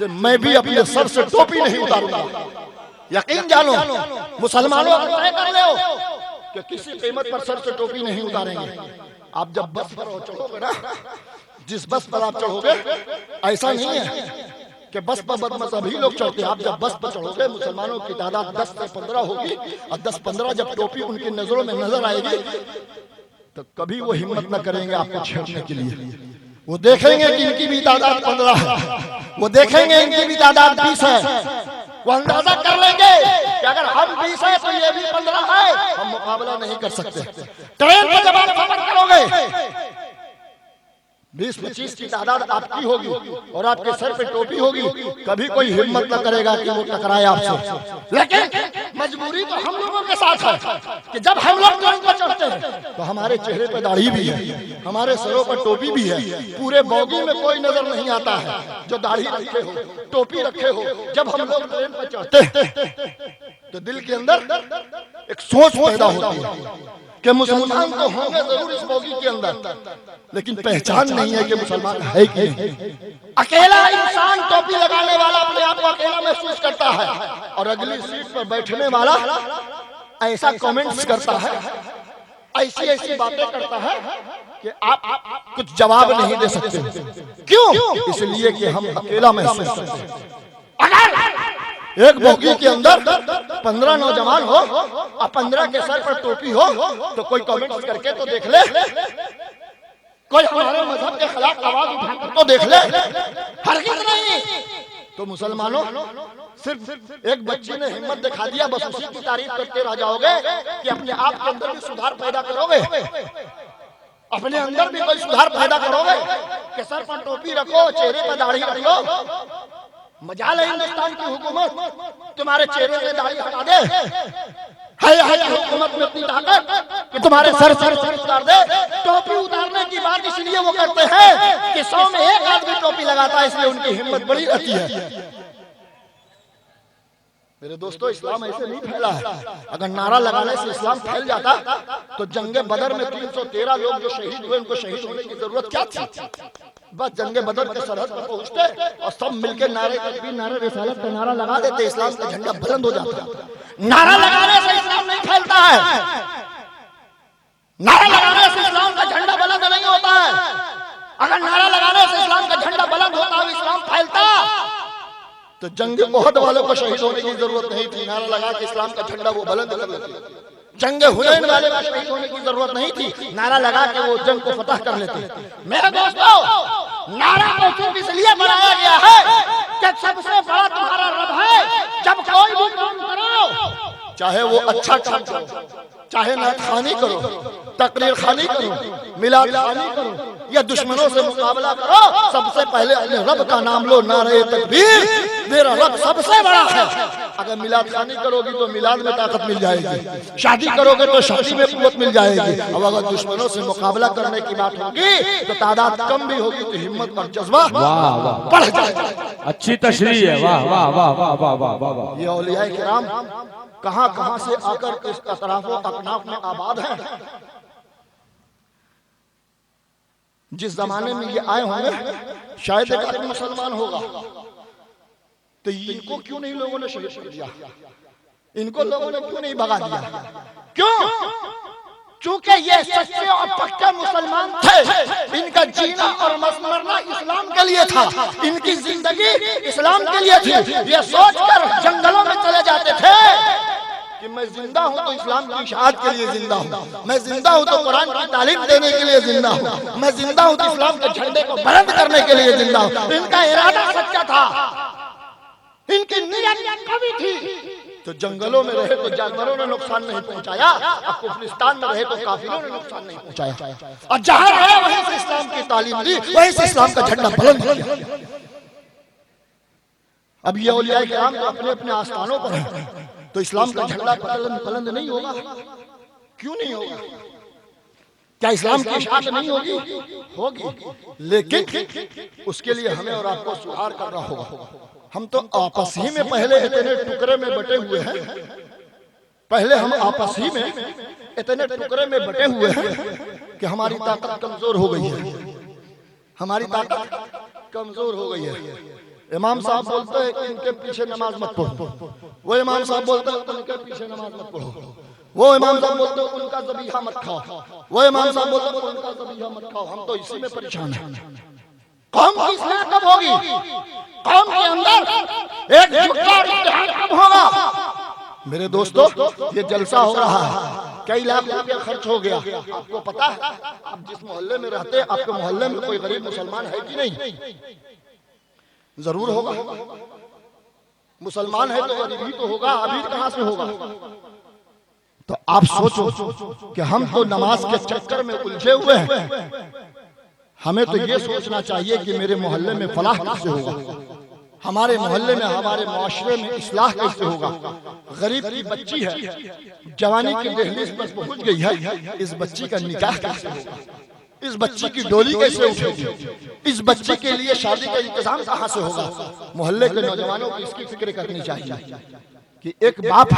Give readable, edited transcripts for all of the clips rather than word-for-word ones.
से मैं भी अपने सर से टोपी नहीं उतारूंगा। यकीन जानो मुसलमानों, तय कर लो कि किसी कीमत पर सर से टोपी नहीं उतारेंगे। आप जब बस पर चढ़ोगे ना, जिस बस पर आप चढ़ोगे, ऐसा नहीं है कि बस पर बदमश सभी लोग चढ़ते हैं। आप जब बस पर चढ़ोगे, मुसलमानों की तादाद 10 से 15 होगी, और 10-15 जब टोपी उनकी नजरों में नजर आएगी तो कभी वो हिम्मत न करेंगे आपको छेड़ने के लिए। वो देखेंगे कि इनकी भी तादाद 15 है, वो देखेंगे इनकी भी तादाद 20 है, वो अंदाजा कर लेंगे कि अगर हम 20 है तो ये भी 15 है, हम मुकाबला नहीं कर सकते। ट्रेन पर जब आप सफर करोगे, 20-25 की तादाद आपकी होगी और आपके सर पे टोपी होगी, कभी कोई हिम्मत न करेगा कि वो टकराए आपसे। लेकिन मजबूरी तो हम लोगों के साथ है कि जब हम लोग ट्रेन पर चढ़ते हैं तो हमारे चेहरे पर दाढ़ी भी है, हमारे सरों पर टोपी भी है। पूरे बोगी में कोई नजर नहीं आता है जो दाढ़ी रखे हो, टोपी रखे हो। जब हम लोग ट्रेन पर चढ़ते हैं तो दिल के अंदर एक सोच पैदा होती है कि मुसलमान तो होंगे जरूर इस बोगी के अंदर, लेकिन पहचान नहीं है कि मुसलमान है कि नहीं। अकेला इंसान टोपी लगाने वाला अपने आप को अकेला महसूस करता है, और अगली सीट पर बैठने वाला ऐसा कमेंट्स करता है, ऐसी ऐसी बातें करता है कि आप कुछ जवाब नहीं दे सकते। क्यों? इसलिए कि हम अकेला महसूस करते हैं। अगर एक बोगी के अंदर 15 नौजवान हो और 15 के सर पर टोपी हो तो कोई कमेंट्स करके तो देख ले, कोई हमारे मजहब के खिलाफ आवाज उठाकर तो देख ले। हरगिज़ नहीं। तो मुसलमानों, सिर्फ एक बच्ची ने हिम्मत दिखा दिया, बस उसी की तारीफ करते रह जाओगे कि अपने आप के अंदर भी सुधार पैदा करोगे, अपने अंदर भी कोई सुधार पैदा करोगे कि सर पर टोपी रखो, चेहरे पर दाढ़ी रखो। मजाल है हिंदुस्तान की हुकूमत तुम्हारे चेहरे से दाढ़ी हटा दे, है हुकूमत में इतनी ताकत कि तुम्हारे सर उतार दे। टोपी उतारने की बात इसलिए वो करते हैं कि 100 में 1 आदमी टोपी लगाता है, इसलिए उनकी हिम्मत बड़ी रहती है। मेरे दोस्तों, इस्लाम ऐसे नहीं फैला है। अगर नारा लगाने से इस्लाम फैल जाता तो जंगे बदर में 313 लोग जो शहीद हुए, उनको शहीद होने की जरूरत क्या थी? बस जंगे बदर के सरहद पर पहुंचते और सब मिलकर नारे तकबीर, नारे रिसालत का नारा लगा देते, इस्लाम का झंडा बुलंद हो जाता। नारा लगाने से इस्लाम नहीं फैलता है, नारा लगाने से इस्लाम का झंडा बुलंद नहीं होता है। अगर नारा लगाने से इस्लाम का झंडा बुलंद होता और इस्लाम फैलता तो जंगे ओहद वालों को शहीद होने की जरूरत नहीं थी। नारा लगा के इस्लाम का झंडा वो बुलंद कर लेते। जंगे हुनैन वाले को शहीद होने की जरूरत नहीं थी, नारा लगा के वो जंग को फतह कर लेते। मेरे दोस्तों, नारा को सिर्फ इसलिए बनाया गया है कि सबसे बड़ा तुम्हारा रब है। जब कोई भी काम करो, चाहे वो अच्छा काम करो, चाहे नात खानी करो, तकरीर खानी करो, मिलाद खानी करो या दुश्मनों से मुकाबला करो, सबसे पहले अपने रब का नाम लो। नारे तकबीर, मेरा रब सबसे बड़ा है। अगर मिलाद खानी करोगी तो मिलाद में ताकत मिल जाएगी, शादी करोगे तो शादी में कुव्वत मिल जाएगी, और अगर दुश्मनों से मुकाबला करने की बात होगी तो तादाद कम भी होगी तो हिम्मत और जज्बा बढ़ जाएगा। अच्छी तशरीह है, वाह वाह वाह वाह वाह वाह वाह। ये औलिया किराम कहां से आकर इस अतराफो अकनाफ में आबाद हैं। जिस जमाने में ये आए होंगे शायद एक आदमी मुसलमान होगा, तो इनको क्यों नहीं लोगों ने शहीद कर दिया? इनको लोगों ने क्यों नहीं भगा दिया? क्यों? चूंकि ये सच्चे और पक्के मुसलमान थे। इनका जीना और मरना इस्लाम के लिए था, इनकी जिंदगी इस्लाम के लिए थी। ये सोचकर जंगलों में चले जाते थे कि मैं जिंदा हूं तो इस्लाम की शहादत के लिए जिंदा हूं, मैं जिंदा हूं तो कुरान की तालीम देने के लिए जिंदा हूं, मैं जिंदा हूं तो इस्लाम के झंडे को बुलंद करने के लिए जिंदा हूं। इनका इरादा सच्चा था, इनकी नीयत कभी थी। तो जंगलों में रहे तो जानवरों ने नुकसान नहीं पहुंचाया, और कुफरिस्तान में रहे तो काफिरों ने नुकसान नहीं पहुंचाया, और जहां रहे वहीं से इस्लाम की तालीम दी, वहीं से इस्लाम का झंडा बुलंद किया। अब ये औलिया किराम तो अपने अपने आस्थानों पर हैं, तो इस्लाम का झंडा बुलंद नहीं होगा? क्यों नहीं होगा? क्या इस्लाम की इशाअत नहीं होगी? होगी, लेकिन उसके लिए हमें और आपको सुधार करना होगा। हम तो आपस ही में पहले इतने टुकड़े में बटे हुए हैं, पहले हम आपस ही में इतने टुकड़े में बटे हुए हैं कि हमारी ताकत कमजोर हो गई है, हमारी ताकत कमजोर हो गई है। इमाम साहब बोलते हैं कि इनके पीछे नमाज मत पढ़ो, वो इमाम साहब बोलते हैं उनके पीछे नमाज मत पढ़ो, वो इमाम साहब बोलते हैं उनका ज़बीहा मत खाओ, वो इमाम साहब बोलते हैं उनका ज़बीहा मत खाओ। हम तो इसी में परेशान हैं। कौम की इस्लाह कब होगी? कौम के अंदर एक जुटता इत्तेहाद कब होगा? मेरे दोस्तों, ये जलसा हो रहा है, कई लाख रुपया खर्च हो गया। आपको पता है आप जिस मोहल्ले में रहते हैं, आपके मोहल्ले में कोई गरीब मुसलमान है कि नहीं? जरूर होगा। मुसलमान है तो गरीब ही तो होगा, अभी कहां से होगा? तो आप सोचो कि हम तो नमाज के चक्कर में उलझे हुए हैं। हमें तो ये सोचना चाहिए कि मेरे मोहल्ले में फलाह कैसे होगा, हमारे मोहल्ले में, हमारे माशरे में इस्लाह कैसे होगा। गरीब की बच्ची है, जवानी की दहलीज पर पहुंच गई है, इस बच्ची का निकाह कैसे होगा? इस बच्ची की डोली कैसे उठेगी? इस बच्ची के लिए शादी का इंतजाम कहां से होगा? मोहल्ले के नौजवानों को इसकी फिक्र करनी चाहिए कि एक बाप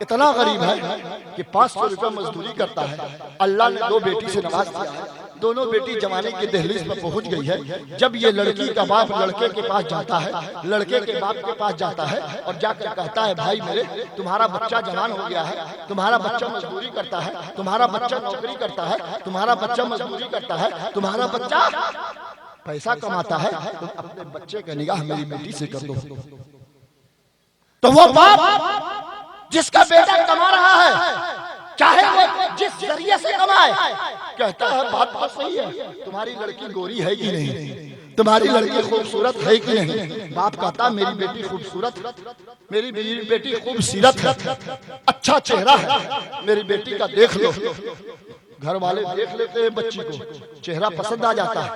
इतना गरीब है कि 500 रुपया मजदूरी करता है। अल्लाह ने 2 बेटी से नवाज दिया है, दोनों बेटी जवानी की दहलीज पर पहुंच गई है। जब ये लड़की का बाप लड़के के पास जाता है, लड़के के बाप के पास जाता है और जाकर कहता है, भाई मेरे, तुम्हारा बच्चा जवान हो गया है, तुम्हारा बच्चा मजदूरी करता है, तुम्हारा बच्चा नौकरी करता है, तुम्हारा बच्चा मजदूरी करता है, तुम्हारा बच्चा पैसा कमाता है, तुम अपने बच्चे का निगाह मेरी बेटी से कर दो। तो वो बाप जिसका बेटा कमा रहा है, चाहे वो जिस जरिए से कमाए, कहता है बात बहुत सही है, तुम्हारी लड़की गोरी है कि नहीं, तुम्हारी लड़की खूबसूरत है कि नहीं? बाप कहता मेरी बेटी खूबसूरत, मेरी बेटी खूबसूरत है, अच्छा चेहरा है, मेरी बेटी का देख लो। घर वाले देख लेते हैं बच्ची को, चेहरा पसंद आ जाता है,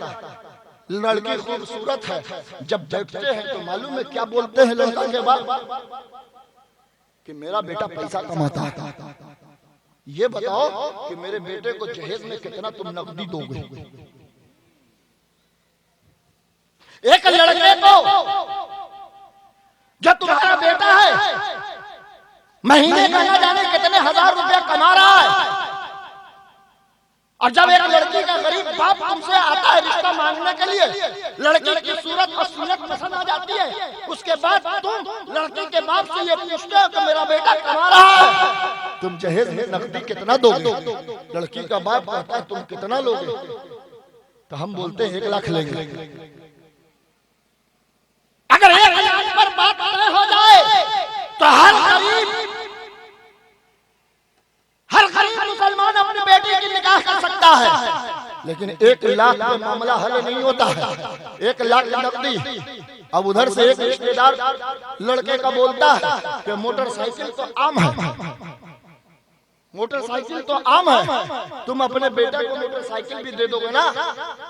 लड़की खूबसूरत है। जब देखते हैं तो मालूम है क्या बोलते हैं लड़का के बाप कि मेरा बेटा पैसा कमाता है। ये बताओ कि मेरे बेटे को जहेज में कितना तुम नकदी दोगे? एक लड़के को जो तुम्हारा बेटा है, महीने का न जाने कितने हजार रुपया कमा रहा है, और जब एक लड़की का गरीब बाप तुमसे आता है रिश्ता मांगने के लिए, लड़की की सूरत और सूरत पसंद आ जाती है, उसके बाद तुम लड़की के बाप से ये पूछते हो कि मेरा बेटा कमा रहा है, तुम जहेज में नकदी कितना दोगे? लड़की का बाप कहता है तुम कितना लोगे? तो हम बोलते हैं 1 लाख लेंगे। अगर 1 लाख पर बात तय हो जाए तो हर गरीब मुसलमान अपनी बेटी की निकाह कर सकता है। लेकिन 1 लाख में मामला हल नहीं होता है। 1 लाख नकदी। अब उधर से एक रिश्तेदार लड़के का बोलता है कि मोटरसाइकिल तो आम है, मोटरसाइकिल तो आम है, तुम अपने बेटे को मोटरसाइकिल भी दे दोगे ना,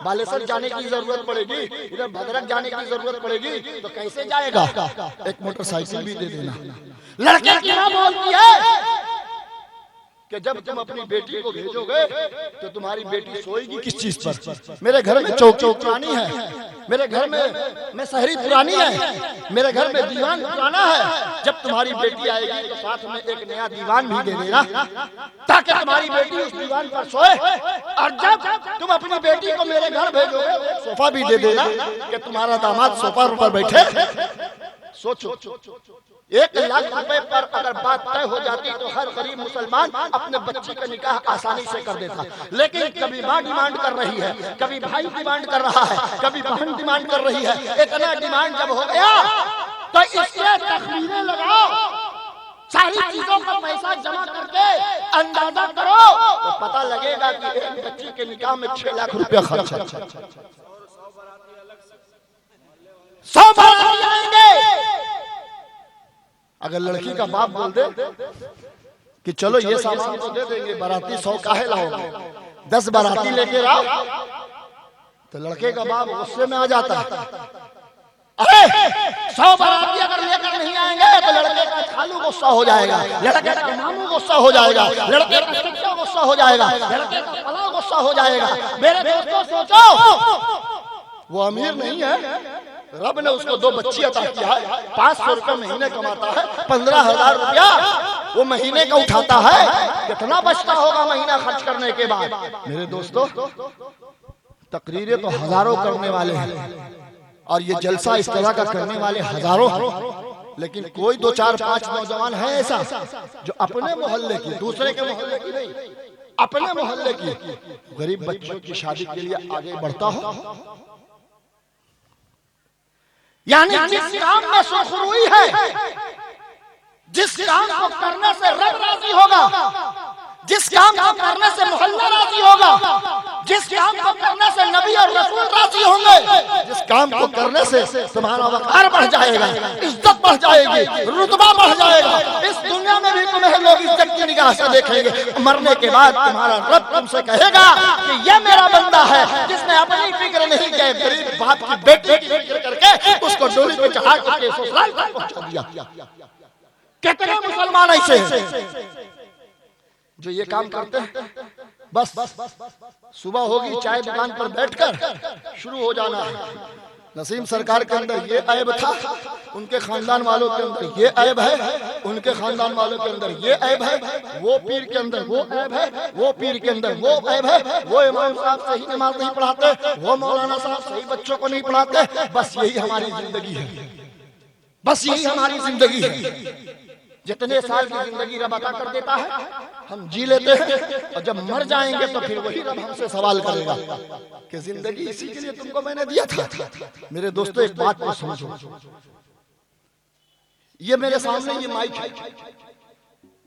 बालेश्वर जाने की जरूरत पड़ेगी, इधर भद्रक जाने की जरूरत पड़ेगी, तो कैसे जाएगा? एक मोटरसाइकिल भी दे देना। लड़के की मां बोलती है कि जब तुम अपनी बेटी को भेजोगे तो तुम्हारी बेटी सोएगी किस चीज पर? मेरे घर में चौकी पुरानी है, मेरे घर में शहरी पुरानी है, मेरे घर में दीवान पुराना है। जब तुम्हारी बेटी आएगी तो साथ में एक नया दीवान भी दे देना, ताकि तुम्हारी बेटी उस दीवान पर सोए। और जब तुम अपनी बेटी को मेरे घर भेजोगे सोफा भी दे देना कि तुम्हारा दामाद सोफा पर बैठे। सोचो, 1 लाख रुपए पर अगर बात तय हो जाती तो हर गरीब मुसलमान अपने बच्चे का निकाह आसानी से कर देता। लेकिन कभी माँ डिमांड कर रही है, कभी भाई डिमांड कर रहा है, कभी बहन डिमांड कर रही है। इतना डिमांड जब हो गया तो इससे तखमीनें लगाओ, सारी चीजों का पैसा जमा करके अंदाजा करो तो पता लगेगा कि एक बच्ची के निकाह में 6 लाख रुपया खर्च है। 100 बाराती आएंगे। अगर लड़की का बाप बोल दे कि चलो ये सामान तो दे देंगे, बाराती 100 काहे लाओगे, 10 बाराती लेके आओ, तो लड़के का बाप गुस्से में आ जाता है। अरे 100 बाराती अगर लेकर नहीं आएंगे तो लड़के का खालू गुस्सा हो जाएगा, लड़के का मामू गुस्सा हो जाएगा, लड़के का चचा गुस्सा हो जाएगा, लड़के का फला गुस्सा हो जाएगा। मेरे दोस्तों सोचो, वो अमीर नहीं है, रब ने उसको 2 बच्ची अता किया है, 500 रुपए महीने कमाता है, 15,000 रुपया वो महीने का उठाता है, कितना बचता होगा महीना खर्च करने के बाद? मेरे दोस्तों, तकरीरें तो हजारों करने वाले हैं, और ये जलसा इस तरह का करने वाले हजारों, लेकिन कोई 2 4 5 नौजवान है ऐसा जो अपने मोहल्ले की, दूसरे के मोहल्ले की नहीं, अपने मोहल्ले की गरीब बच्चों की शादी के लिए आगे बढ़ता हो। यानी जिस काम में सुरखरुई है, जिस काम को करने से रब राजी होगा, जिस काम को करने से मोहल्ला राजी होगा, जिस काम को करने से नबी और रसूल राजी होंगे, जिस काम को करने से तुम्हारा वक़ार बढ़ जाएगा, इज्जत बढ़ जाएगी, रुतबा बढ़ जाएगा, इस दुनिया में भी तुम्हें लोग इज्जत की निगाह से देखेंगे। मरने के बाद तुम्हारा रब तुमसे कहेगा कि ये मेरा बंदा है जिसने अपनी फिक्र नहीं की, गरीब बाप की बेटी की फिक्र करके उसको डोली पे चढ़ा करके ससुराल तक पहुंचा दिया। कितने मुसलमान ऐसे हैं जो ये काम करते हैं? बस सुबह होगी, चाय दुकान पर बैठकर शुरू हो जाना है। नसीम सरकार के अंदर ये ऐब था, उनके खानदान वालों के अंदर ये ऐब है, उनके खानदान वालों के अंदर ये ऐब है, वो पीर के अंदर वो ऐब है, वो पीर के अंदर वो ऐब है, वो इमाम साहब सही नमाज नहीं पढ़ाते, वो मौलाना साहब सही बच्चों को नहीं पढ़ाते। बस यही हमारी जिंदगी है, बस यही हमारी जिंदगी है। जितने साल की जिंदगी रब अता कर देता है हम जी लेते हैं, और जब मर जाएंगे तो फिर वही रब हमसे सवाल करेगा कि जिंदगी इसी के लिए तुमको मैंने दिया था। मेरे दोस्तों, एक बात को समझो, ये मेरे सामने ये माइक है,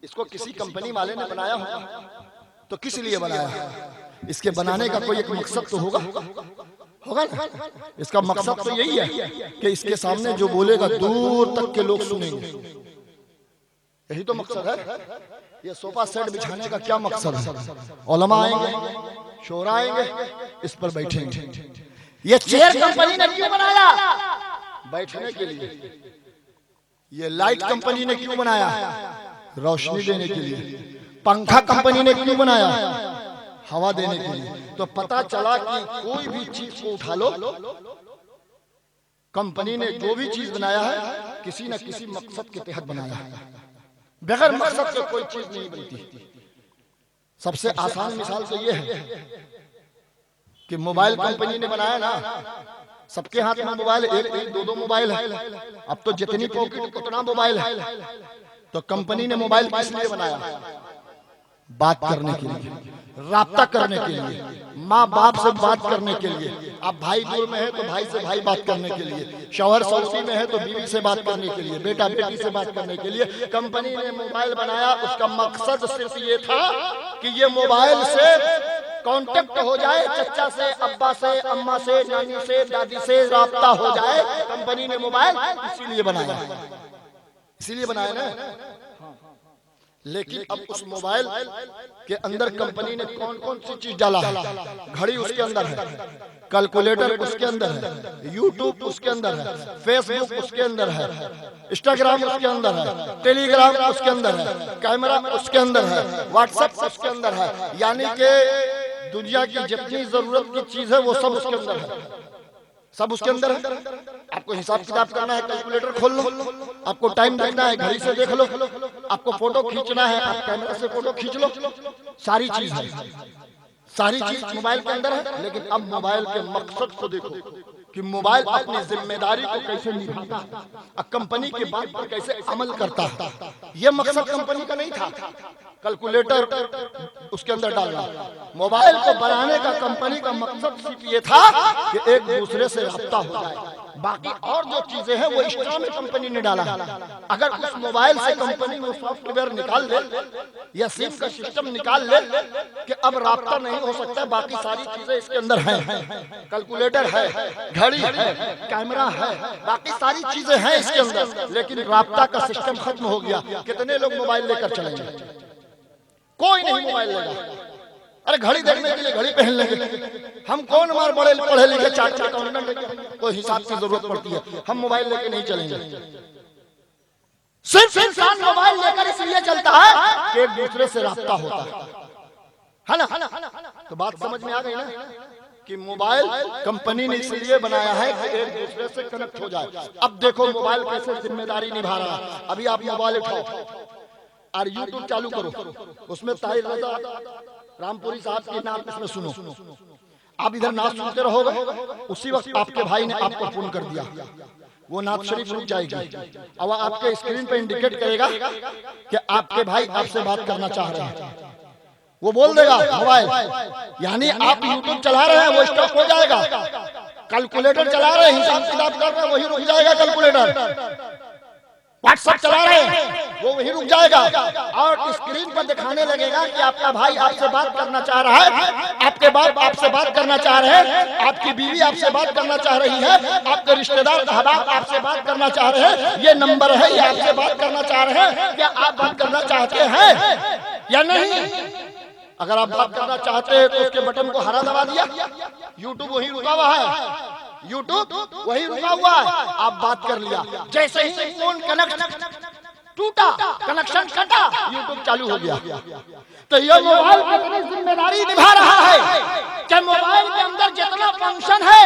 इसको किसी कंपनी वाले ने बनाया होगा, तो किस लिए बनाया? इसके बनाने का कोई एक मकसद तो होगा ना। इसका मकसद तो यही है कि इसके सामने जो बोलेगा दूर तक के लोग सुनेंगे, यही तो मकसद है। ये सोफा सेट बिछाने का क्या मकसद है? उलमा आएंगे, शोरा आएंगे, इस पर बैठेंगे। ये चेयर कंपनी ने क्यों बनाया? बैठने के लिए। ये लाइट कंपनी ने क्यों बनाया? रोशनी देने के लिए। पंखा कंपनी ने क्यों बनाया? हवा देने के लिए। तो पता चला कि कोई भी चीज को उठा लो, कंपनी ने जो भी चीज बनाया है किसी न किसी मकसद के तहत बनाया है। बगैर मकसद के कोई चीज नहीं बनती। सबसे आसान मिसाल तो ये है कि मोबाइल कंपनी ने बनाया ना, सबके हाथ में मोबाइल, एक एक दो दो मोबाइल है। अब तो जितनी पॉकेट उतना मोबाइल है। तो कंपनी ने मोबाइल किस लिए बनाया? बात करने के लिए, राब्ता करने के लिए, माँ बाप से बात करने के लिए। अब भाई दूर में है तो भाई से भाई बात करने के लिए, शौहर सऊदी में है तो बीवी से बात करने के लिए, बेटा बेटी से बात करने के लिए कंपनी ने मोबाइल बनाया। उसका मकसद सिर्फ ये था कि ये मोबाइल से कांटेक्ट हो जाए, चचा से, अब्बा से, अम्मा से, नानी से, दादी से राब्ता हो जाए। कंपनी ने मोबाइल इसीलिए बनाया, इसीलिए बनाया ना। लेकिन अब उस मोबाइल के अंदर कंपनी ने कौन कौन सी चीज डाला है? घड़ी उसके अंदर है, कैलकुलेटर उसके अंदर है, यूट्यूब उसके अंदर है, फेसबुक उसके अंदर है, इंस्टाग्राम उसके अंदर है, टेलीग्राम उसके अंदर है, कैमरा उसके अंदर है, व्हाट्सएप उसके अंदर है। यानी कि दुनिया की जितनी जरूरत की चीज है वो सब उसके अंदर है, सब उसके अंदर है। आपको हिसाब किताब करना है, कैलकुलेटर खोल लो। आपको टाइम देखना है, घड़ी से देख लो। आपको फोटो खींचना है, आप कैमरा से फोटो खींच लो। सारी चीज है, सारी चीज मोबाइल के अंदर है। लेकिन अब मोबाइल के मकसद को देखो कि मोबाइल अपनी जिम्मेदारी को कैसे निभाता है, कंपनी की बात पर कैसे अमल करता है। यह मकसद कंपनी का नहीं था कैलकुलेटर उसके अंदर डालना। मोबाइल को बनाने का कंपनी का मकसद सिर्फ ये था कि एक दूसरे से राब्ता हो जाए। बाकी और जो चीजें हैं वो एक्स्ट्रा में कंपनी ने डाला है। अगर उस मोबाइल से कंपनी वो सॉफ्टवेयर निकाल ले या सिम का सिस्टम निकाल ले कि अब राब्ता नहीं हो सकता, बाकी सारी चीजें इसके अंदर हैं, कैलकुलेटर है, घड़ी है, कैमरा है, बाकी सारी चीजें हैं इसके अंदर, लेकिन राब्ता का सिस्टम खत्म हो गया। कितने लोग मोबाइल लेकर चलेंगे? कोई नहीं मोबाइल लेगा। अरे घड़ी देखने के लिए घड़ी पहन लेंगे। हम कौन हमारे बड़े पढ़े लिखे चार्टर्ड अकाउंटेंट लेके कोई हिसाब की जरूरत पड़ती है, हम मोबाइल लेके नहीं चलेंगे। सिर्फ इंसान मोबाइल लेकर इसलिए चलता है कि एक दूसरे से राब्ता होता है ना। तो बात समझ में आ गई ना कि मोबाइल कंपनी ने इसलिए बनाया है कि एक दूसरे से कनेक्ट हो जाए। अब देखो मोबाइल कैसे जिम्मेदारी निभा रहा है। अभी आप मोबाइल उठाओ और यूट्यूब चालू करो, उसमें ताहिर रजा रामपुरी साहब के नाम इसमें सुनो। आप इधर नाच सुनते रहोगे, उसी वक्त आपके भाई ने आपको फोन कर दिया, वो नात शरीफ रुक जाएगी और आपके स्क्रीन पे इंडिकेट करेगा कि आपके भाई आपसे बात करना चाह रहे हैं। वो बोल देगा मोबाइल, यानी आप यूट्यूब चला रहे हैं वो स्टॉप हो जाएगा, कैलकुलेटर चला रहे हैं हिसाब किताब कर रहे हैं वही रुक जाएगा, कैलकुलेटर व्हाट्सएप चला रहे हैं वो वही रुक जाएगा, और स्क्रीन पर दिखाने लगेगा कि आपका भाई आपसे बात करना चाह रहा है, आपके बाप आपसे बात करना चाह रहे हैं, आपकी बीवी आपसे बात करना चाह रही है, आपके रिश्तेदार अहबाब आपसे बात करना चाह रहे हैं, ये नंबर है, ये आपसे बात करना चाह रहे हैं, क्या आप बात करना चाहते हैं या नहीं? अगर आप बात करना चाहते हैं तो उसके बटन को हरा दबा दिया, यूट्यूब वही रुका हुआ है, यूट्यूब वही रुका हुआ है, आप बात कर लिया। जैसे ही फोन कनेक्ट टूटा, कनेक्शन कटा, यूट्यूब चालू हो गया। तो ये मोबाइल कितनी जिम्मेदारी निभा रहा है कि मोबाइल के अंदर जितना फंक्शन है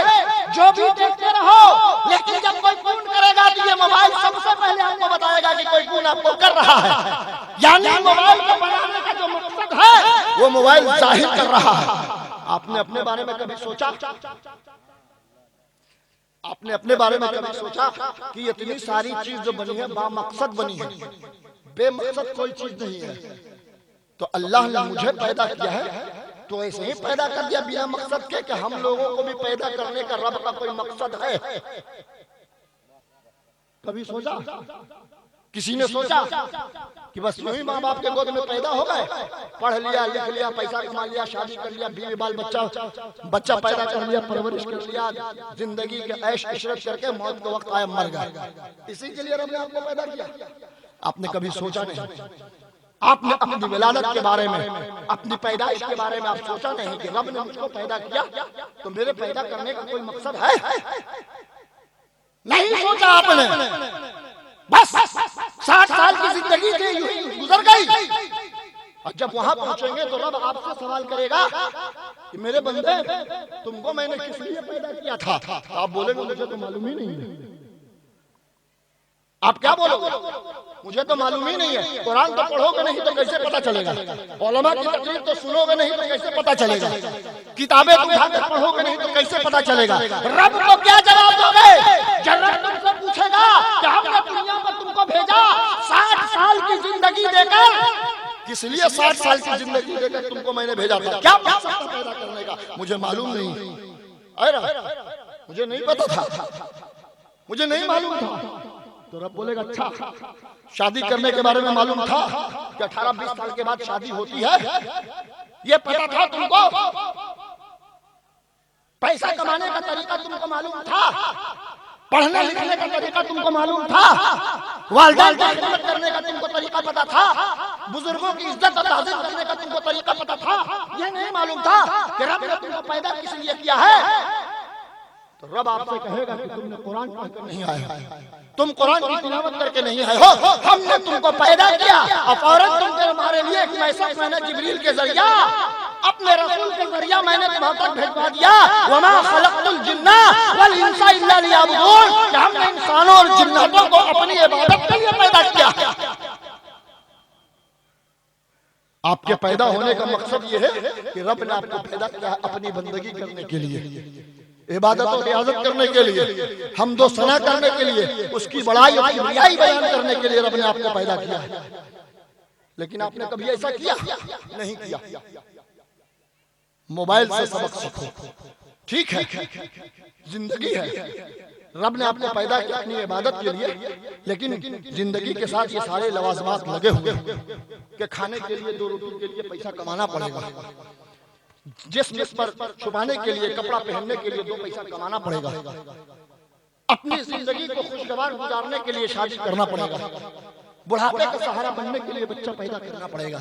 जो भी देखते रहो, लेकिन जब कोई फोन करेगा तो ये मोबाइल सबसे पहले आपको बताएगा कि कोई फोन आपको कर रहा है, यानी मोबाइल को बनाने का जो मकसद है वो मोबाइल जाहिर कर रहा है। आपने अपने बारे में कभी सोचा, आपने अपने बारे में कभी सोचा कि इतनी सारी चीज जो बनी है बामकसद बनी है, बेमकसद कोई चीज नहीं है। तो अल्लाह ने मुझे पैदा किया है तो ऐसे ही पैदा कर दिया बिना मकसद के कि हम लोगों को भी पैदा करने का रब का कोई मकसद है? कभी सोचा? किसी ने सोचा कि बस यूं ही माँ बाप के गोद में पैदा हो गए, पढ़ लिया लिख लिया पैसा कमा लिया शादी कर लिया बीवी बाल बच्चा पैदा कर लिया परवरिश कर लिया, जिंदगी के ऐश इशरत करके मौत के वक्त आया मर गए, इसी के लिए रब ने आपको पैदा किया? आपने कभी सोचा नहीं? आपने अपनी विलादत के बारे में, अपनी पैदाइश के बारे में आप सोचा नहीं कि रब ने मुझको पैदा किया तो मेरे पैदा करने का कोई मकसद है? नहीं सोचा आपने। बस 60 साल की जिंदगी गुजर गई और जब वहां पहुंचेंगे तो रब आपसे सवाल करेगा कि मेरे बंदे तुमको मैंने किस लिए पैदा किया था? आप बोलेंगे मुझे तो मालूम ही नहीं है। आप क्या बोलोगे? मुझे तो मालूम ही नहीं है। कुरान तो पढ़ोगे नहीं तो कैसे पता चलेगा? उलमा की तकरीर तो सुनोगे नहीं तो कैसे पता चलेगा? किताबें उठाकर पढ़ोगे नहीं तो कैसे पता चलेगा? रब को क्या जवाब दोगे जब रब तुमसे पूछेगा कि हमने दुनिया पर तुमको भेजा 60 साल की जिंदगी देकर, किस लिए 60 साल की जिंदगी देकर तुमको मैंने भेजा था? क्या मकसद था पैदा करने का? मुझे मालूम नहीं, मुझे नहीं पता था, मुझे नहीं मालूम था। तो रब बोलेगा अच्छा, शादी करने के बारे में मालूम था कि 18-20 साल के बाद शादी होती है? ये पता था तुमको? पैसा कमाने का तरीका तुमको मालूम था? पढ़ने लिखने का तरीका तुमको मालूम था? वालिदैन की खिदमत करने का तुमको तरीका पता था? बुजुर्गों की इज्जत और ताज़ीम करने का तुमको तरीका पता था? ये नहीं मालूम था कि रब ने तुमको पैदा किस लिए किया है? तो रब आपसे कहेगा कि तुमने कुरान पढ़कर नहीं आए, तुम कुरान की तिलावत करके नहीं आए हो, हमने तुमको पैदा किया और फौरन तुमने हमारे लिए एक मैसेज मैंने जिब्रील के जरिया, अपने रसूल के जरिया मैंने तुम्हारे तक भिजवा दिया। वमा खलक़तुल जिन्ना वल इंसा इल्ला लियअबुदून, हमने इंसानों और जिन्नातों को अपनी इबादत के लिए पैदा किया। आपके पैदा होने का मकसद ये है कि रब ने आपको पैदा किया अपनी बंदगी करने के लिए, इबादत और रियाजत करने के लिए, हमदो सना करने के लिए, उसकी बड़ाई और किबरियाई बयान करने के लिए रब ने आपको पैदा किया है। लेकिन आपने कभी ऐसा किया? नहीं किया। मोबाइल से सबक सीखो, ठीक है, जिंदगी है, रब ने आपको पैदा किया अपनी इबादत के लिए, लेकिन जिंदगी के साथ ये सारे लवाजमात लगे हुए कि खाने के लिए 2 रोटी के लिए पैसा कमाना पड़ेगा, जिस्म पर छुपाने के लिए, कपड़ा पहनने के लिए 2 पैसा कमाना पड़ेगा, अपनी जिंदगी को खुशगवार गुजारने के लिए शादी करना पड़ेगा, बुढ़ापे का सहारा बनने के लिए बच्चा पैदा करना पड़ेगा,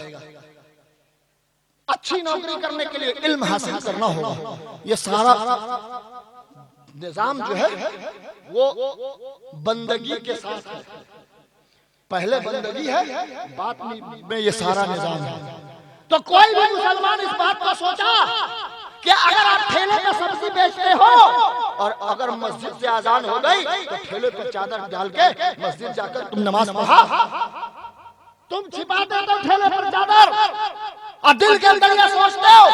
अच्छी नौकरी करने के लिए इल्म हासिल करना होगा। ये सारा निजाम जो है वो बंदगी के साथ है। पहले बंदगी है, बाद में ये सारा निजाम है। तो कोई भी मुसलमान इस बात को सोचा कि अगर आप ठेले पे सब्जी बेचते हो और अगर मस्जिद से अजान हो गई तो ठेले पे चादर डाल के मस्जिद जाकर तुम नमाज पढ़ा, तुम छिपा देते हो ठेले पर चादर और दिल के अंदर ये सोचते हो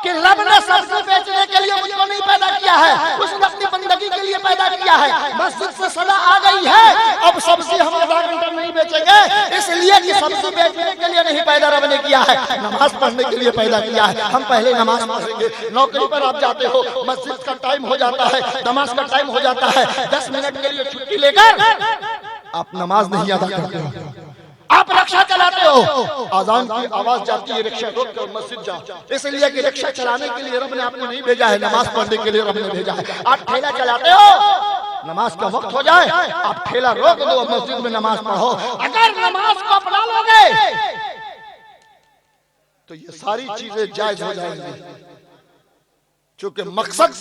कि रब ने सब्जी बेचने के लिए मुझको नहीं पैदा किया है, उसने अपनी बंदगी के लिए पैदा किया है। मस्जिद से सदा आ गई है, अब सब्जी हम आधा घंटा नहीं बेचेंगे, इसलिए कि सब्जी बेचने के लिए नहीं पैदा रब ने किया है, नमाज पढ़ने के लिए पैदा किया है। हम पहले नमाज पढ़ेंगे। नौकरी पर आप जाते हो, मस्जिद का टाइम हो जाता है, नमाज का टाइम हो जाता है, 10 मिनट के लिए छुट्टी लेकर आप नमाज नहीं अदा करते हो। आप रिक्शा चलाते हो, आजान की आवाज जाती है, रिक्शा रोक कर मस्जिद जाओ, इसलिए कि रिक्शा चलाने के लिए रब ने आपको नहीं भेजा है, नमाज पढ़ने के लिए रब ने भेजा है। आप ठेला चलाते हो, नमाज का वक्त हो जाए आप ठेला रोक दो, मस्जिद में नमाज पढ़ो। अगर नमाज को अपना लोगे तो ये सारी चीजें जायज हो जाएंगी, क्योंकि मकसद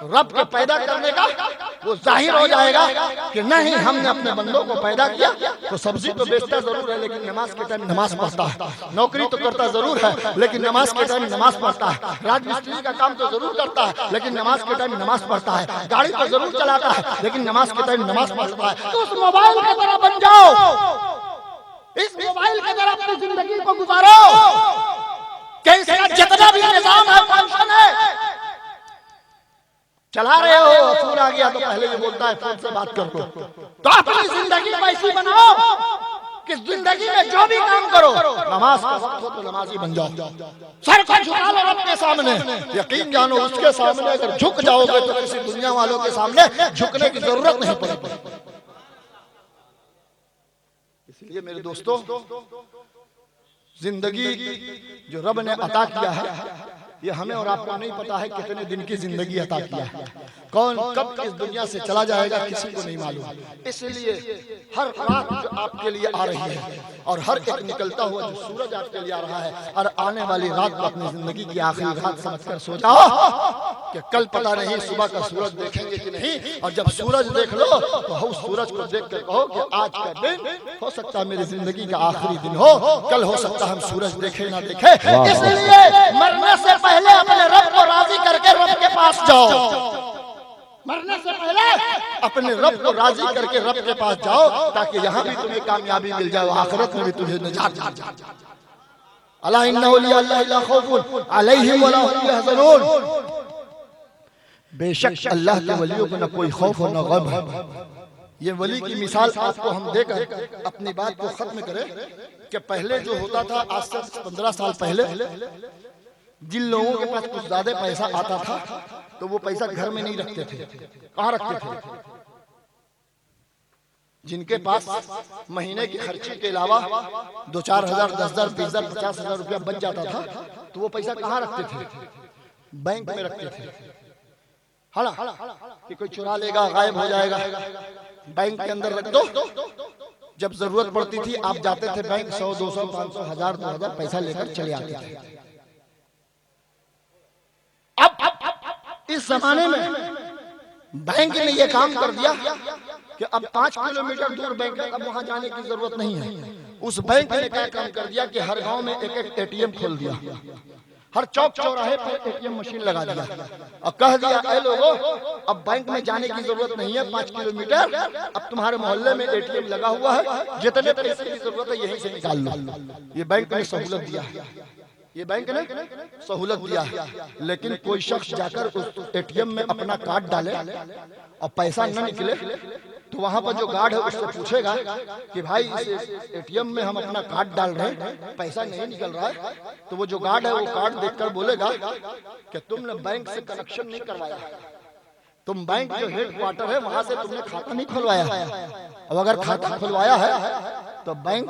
रब के पैदा करने का वो जाहिर हो जाएगा कि नहीं, हमने अपने बंदों को पैदा किया तो सब्जी तो बेचता जरूर है लेकिन नमाज के टाइम नमाज पढ़ता है, नौकरी तो करता जरूर है लेकिन नमाज के टाइम नमाज पढ़ता है, राजमिस्त्री का काम तो जरूर करता है लेकिन नमाज के टाइम नमाज पढ़ता है, गाड़ी तो जरूर चलाता है लेकिन नमाज के टाइम नमाज पढ़ता है। तो उस मोबाइल की तरह बन जाओ, इस मोबाइल की तरह अपनी जिंदगी को गुजारो कि इसका जितना भी निजाम है, फंक्शन है, चला रहे हो, फोन आ गया तो पहले ये बोलता है फोन से बात कर लो। तो अपनी जिंदगी को ऐसी बनाओ कि जिंदगी में जो भी काम करो, नमाज का वक्त हो तो नमाजी बन जाओ। सर को झुका लो रब के सामने, यकीन जानो उसके सामने अगर झुक जाओगे तो किसी दुनिया वालों के सामने झुकने की जरूरत नहीं पड़ेगी। इसलिए मेरे दोस्तों, जिंदगी जो रब ने अता किया है ये हमें और आपको नहीं पता है कितने दिन की जिंदगी अता किया है, कौन कब इस दुनिया से चला जाएगा किसी को नहीं मालूम। इसलिए हर रात जो आपके लिए आ रही है और हर एक निकलता हुआ जो सूरज आपके लिए आ रहा है, और आने वाली रात को अपनी जिंदगी की आखिरी रात समझकर सो जाओ कि कल पता नहीं सुबह का सूरज देखेंगे कि नहीं, और जब सूरज देख लो तो उस सूरज को देख कर कहो कि आज का दिन हो सकता है मेरी जिंदगी का आखिरी दिन हो, कल हो सकता है हम सूरज देखे ना देखे। इसलिए मरने से पहले अपने रब को राजी करके रब के पास जाओ, मरने से पहले अपने रब को राजी करके रब के पास जाओ, ताकि यहाँ भी तुम्हें कामयाबी मिल जाए, आखिरत में भी तुम्हें निजात मिल जाए। अला इन्ना औलिया अल्लाह ला खौफुन अलैहिम वला हुम यहज़नून, बेशक अल्लाह के वलियों को न कोई खौफ और न गम है। ये वली की मिसाल आपको हम देकर अपनी बात को खत्म करें कि पहले जो होता था, आज से 15 साल पहले जिन लोगों के पास कुछ ज्यादा पैसा आता था तो वो पैसा घर में नहीं रखते थे, कहाँ रखते थे? जिनके पास महीने की खर्चे के अलावा 2-4 हजार, 10,000, 20,000, 50,000 रुपया बच जाता था तो वो पैसा कहाँ रखते थे? बैंक में रखते थे। हाँ कि कोई चुरा लेगा, गायब हो जाएगा, बैंक के अंदर रख दो। जब जरूरत पड़ती थी आप जाते थे बैंक, 100, 200, 500, 1000, 2000 पैसा लेकर चले आते थे। अब इस जमाने में बैंक ने यह काम कर दिया कि अब 5 किलोमीटर दूर बैंक है, अब वहां जाने की जरूरत नहीं है। उस बैंक ने क्या काम कर दिया कि हर गांव में एक एटीएम खोल दिया, हर चौक चौराहे पर एटीएम मशीन लगा दिया और कह दिया ऐ लोगों, अब बैंक में जाने की जरूरत नहीं है 5 किलोमीटर, अब तुम्हारे मोहल्ले में एटीएम लगा हुआ है, जितने पैसे की जरूरत है यहीं से निकाल लो। ये बैंक ने सहूलत दिया है, ये बैंक ने सहूलत दिया है। लेकिन कोई शख्स जाकर उस एटीएम में अपना कार्ड डाले और पैसा न निकले तो वहां पर जो गार्ड है उससे पूछेगा कि भाई इस एटीएम में हम अपना कार्ड डाल रहे हैं, पैसा नहीं निकल रहा है, तो वो जो गार्ड है वो कार्ड देखकर बोलेगा कि तुमने बैंक से कनेक्शन नहीं करवाया, तुम बैंक जो हेड क्वार्टर है वहां से तुमने खाता नहीं खुलवाया। अब अगर खाता खुलवाया है तो बैंक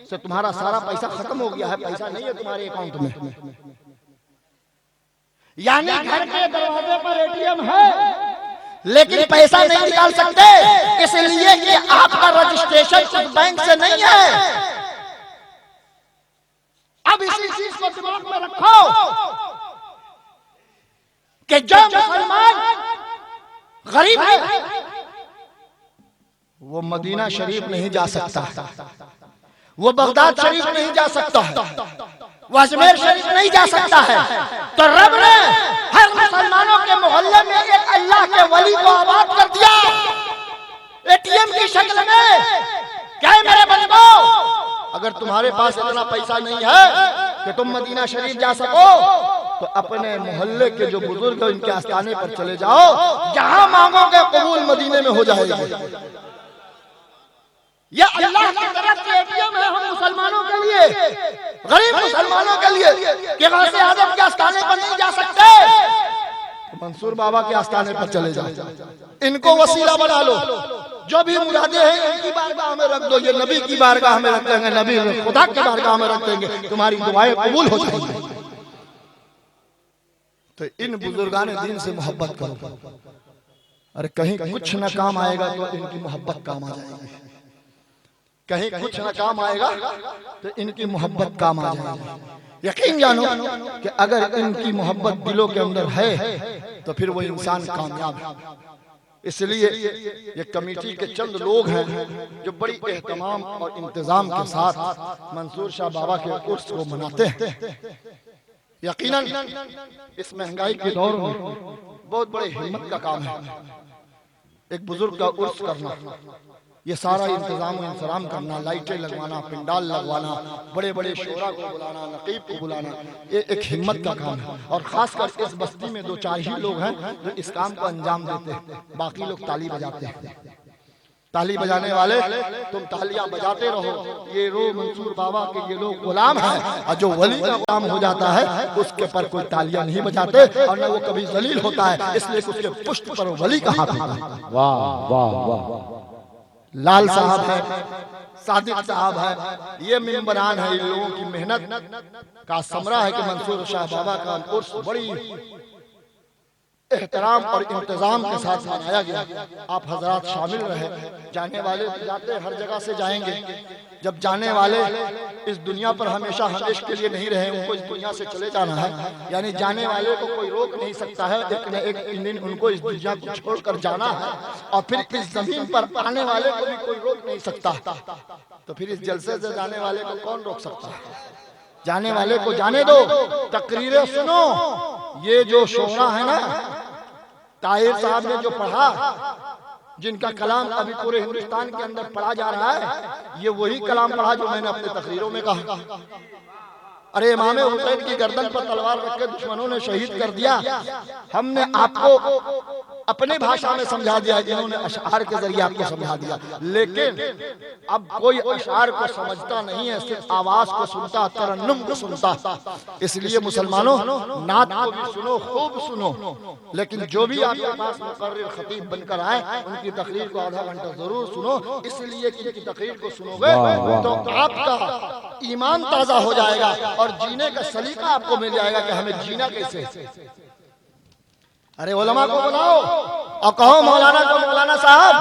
से तुम्हारा सारा पैसा खत्म हो गया है, पैसा नहीं है तुम्हारे अकाउंट में। यानी घर के दरवाजे पर एटीएम है लेकिन पैसा नहीं निकाल सकते, इसलिए कि आपका रजिस्ट्रेशन उस बैंक से नहीं है। अब इसी चीज को दिमाग में रखो कि जो मुसलमान गरीब है वो मदीना शरीफ नहीं जा सकता, वो बगदाद शरीफ नहीं जा सकता है, वो अजमेर शरीफ नहीं जा सकता है। तो रब ने हर मुसलमानों के मोहल्ले में एक अल्लाह के वली को आबाद कर दिया एटीएम की शक्ल में। क्या है मेरे बंदो, अगर तुम्हारे पास इतना पैसा नहीं है कि तुम मदीना शरीफ जा सको तो अपने मोहल्ले के जो बुजुर्ग हैं इनके आस्थाने पर चले जाओ, जहां मांगोगे कबूल मदीने में हो जाएगा। या अल्लाह की तरफ से एटीएम है हम मुसलमानों के लिए, गरीब मुसलमानों के लिए कि गौसे आजम के आस्थाने पर नहीं जा सकते, मंसूर बाबा के आस्थाने पर चले जाओ, इनको वसीला बना लो, जो भी मुरादे हैं इनकी बारगाह में रख दो, ये नबी की बारगाह में रख देंगे, नबी खुदा की बारगाह में रख देंगे, तुम्हारी दुआएं कबूल हो जाएंगी। तो इन बुजुर्गान दीन से मोहब्बत करो। अरे कहीं कुछ न काम आएगा तो इनकी मोहब्बत काम आ जाएगी, कहीं कुछ न काम आएगा तो इनकी मोहब्बत काम आ जाएगी। यकीन जानो कि अगर इनकी मोहब्बत दिलों के अंदर है तो फिर वो इंसान कामयाब है। इसलिए ये कमेटी के चंद लोग हैं जो बड़ी एहतमाम और इंतजाम के साथ मंसूर शाह बाबा के उर्स को मनाते हैं। यकीनन इस महंगाई के दौर में बहुत बड़े हिम्मत का काम है एक बुजुर्ग का उर्स करना, ये सारा इंतजाम इंतजाम करना, लाइटें लगवाना, पिंडाल लगवाना, बड़े बड़े शोरा को बुलाना, नकीब को बुलाना, ये एक हिम्मत का काम है। और खासकर इस बस्ती में 2-4 ही लोग हैं जो इस काम को अंजाम देते हैं, बाकी लोग ताली बजाते हैं। ताली बजाने वाले तुम तालियां बजाते रहो, ये रो मंसूर बाबा के ये लोग गुलाम हैं, और जो वली का गुलाम हो जाता है उसके पर कोई तालियां नहीं बजाते और न वो कभी जलील होता है, इसलिए उसके पुष्ट पर वली का हाथ है। वाह वाह वाह। लाल साहब है, सादिक साहब है, ये मेंबरान है, इन लोगों की मेहनत का समरा है कि मंसूर शाह बाबा का उर्स बड़ी एहतराम और इंतजाम के साथ मनाया गया। आप हजरात शामिल रहे, जाने वाले जाते हर जगह से जाएंगे, जब जाने वाले इस दुनिया पर हमेशा हमेशा के लिए नहीं रहे, उनको इस दुनिया से चले जाना है, यानी जाने वाले को कोई रोक नहीं सकता है, एक न एक दिन उनको इस दुनिया को छोड़कर जाना है, और फिर इस जमीन पर आने वाले को भी कोई रोक नहीं सकता। तो फिर इस जलसे से जाने वाले को कौन रोक सकता है? जाने वाले को जाने दो, तकरीरें सुनो। ये जो शोरा है ना, ताहिर साहब ने जो पढ़ा, जिनका कलाम अभी पूरे हिंदुस्तान के अंदर पढ़ा जा रहा है, ये वही कलाम पढ़ा जो मैंने अपने तकरीरों में कहा। अरे इमाम हुसैन की गर्दन पर तलवार रख के दुश्मनों ने शहीद कर दिया, हमने आपको अपने भाषा में समझा दिया, जिन्होंने अशआर के जरिए आपको समझा दिया, लेकिन अब कोई अशआर को समझता नहीं है, सिर्फ आवाज को सुनता, तरन्नुम को सुनता। इसलिए मुसलमानों, नात को भी सुनो, खूब सुनो, लेकिन जो भी आपके पास मुकर्रिर खतीब बनकर आए उनकी तकरीर को आधा घंटा जरूर सुनो, इसलिए कि इनकी तकरीर को सुनोगे तो आपका ईमान ताजा हो जाएगा और जीने का सलीका आपको मिल जाएगा कि हमें जीना कैसे। अरे उलमा को बुलाओ और कहो मौलाना को, मौलाना साहब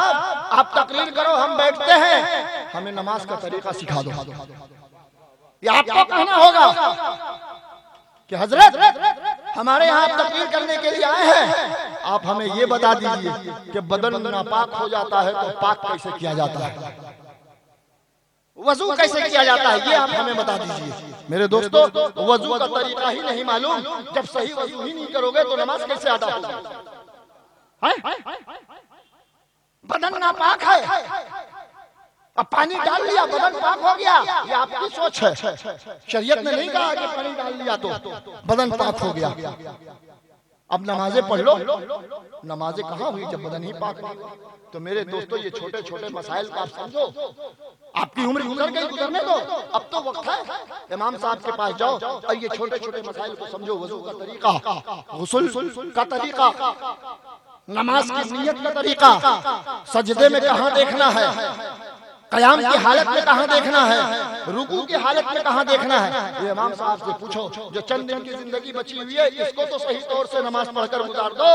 आप तकरीर करो, हम बैठते हैं, हमें नमाज का तरीका सिखा दो। ये आपको कहना होगा कि हजरत हमारे यहाँ आप तकरीर करने के लिए आए हैं, आप हमें ये बता दीजिए कि बदन नापाक हो जाता है तो पाक कैसे किया जाता है, वजू कैसे किया जाता है, ये आप हमें बता दीजिए। मेरे दोस्तों, वजू का तरीका ही नहीं मालूम, जब सही वजू ही नहीं करोगे तो नमाज कैसे अदा होगी? बदन नापाक है, अब पानी डाल लिया बदन पाक हो गया, ये आपकी सोच है। शरीयत ने नहीं कहा कि पानी डाल लिया तो बदन पाक हो गया। अब नमाजें पढ़ लो, नमाजें कहाँ हुई जब बदन ही पाक हो? तो मेरे दोस्तों, ये छोटे छोटे मसाइल को आप समझो, आपकी उम्र गुजर गई, गुजरने दो, अब तो वक्त है इमाम साहब के पास जाओ और ये छोटे छोटे मसाइल को समझो। वजू का तरीका, गुस्ल का तरीका, नमाज की नियत का तरीका, सजदे में कहाँ देखना है, कयाम की हालत में कहाँ देखना है, रुकू की हालत में कहाँ देखना है, ये इमाम साहब से पूछो। जो चंद दिन की जिंदगी बची हुई है, इसको तो सही तौर से नमाज पढ़कर गुजार दो,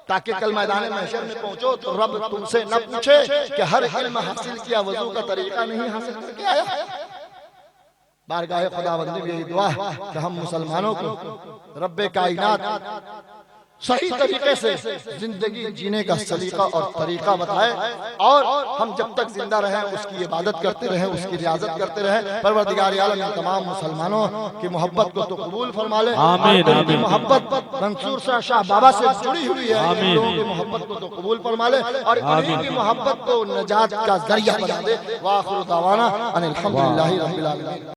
ताकि कल मैदान महशर में पहुंचो तो रब तुमसे न पूछे कि हर इल्म हासिल किया, वजू का तरीका नहीं हासिल करके आया। बारगाह खुदावंदी में यही दुआ कि हम मुसलमानों को रब्बे कायनात सही तरीके से जिंदगी जीने का सलीका और तरीका बताए, और हम जब तक जिंदा रहें उसकी इबादत करते रहें, उसकी रियाजत करते रहें। परवरदिगार आलम तमाम मुसलमानों की मोहब्बत को तो कबूल फरमा ले। आमीन। मोहब्बत मंसूर शाह बाबा से जुड़ी हुई है, लोगों की मोहब्बत को तो कबूल फरमा ले और इन्हीं की मोहब्बत को नजात का जरिया बना दे। वाखिर दावाना अनिल हम्दुलिल्लाहि रब्बिल आलमीन।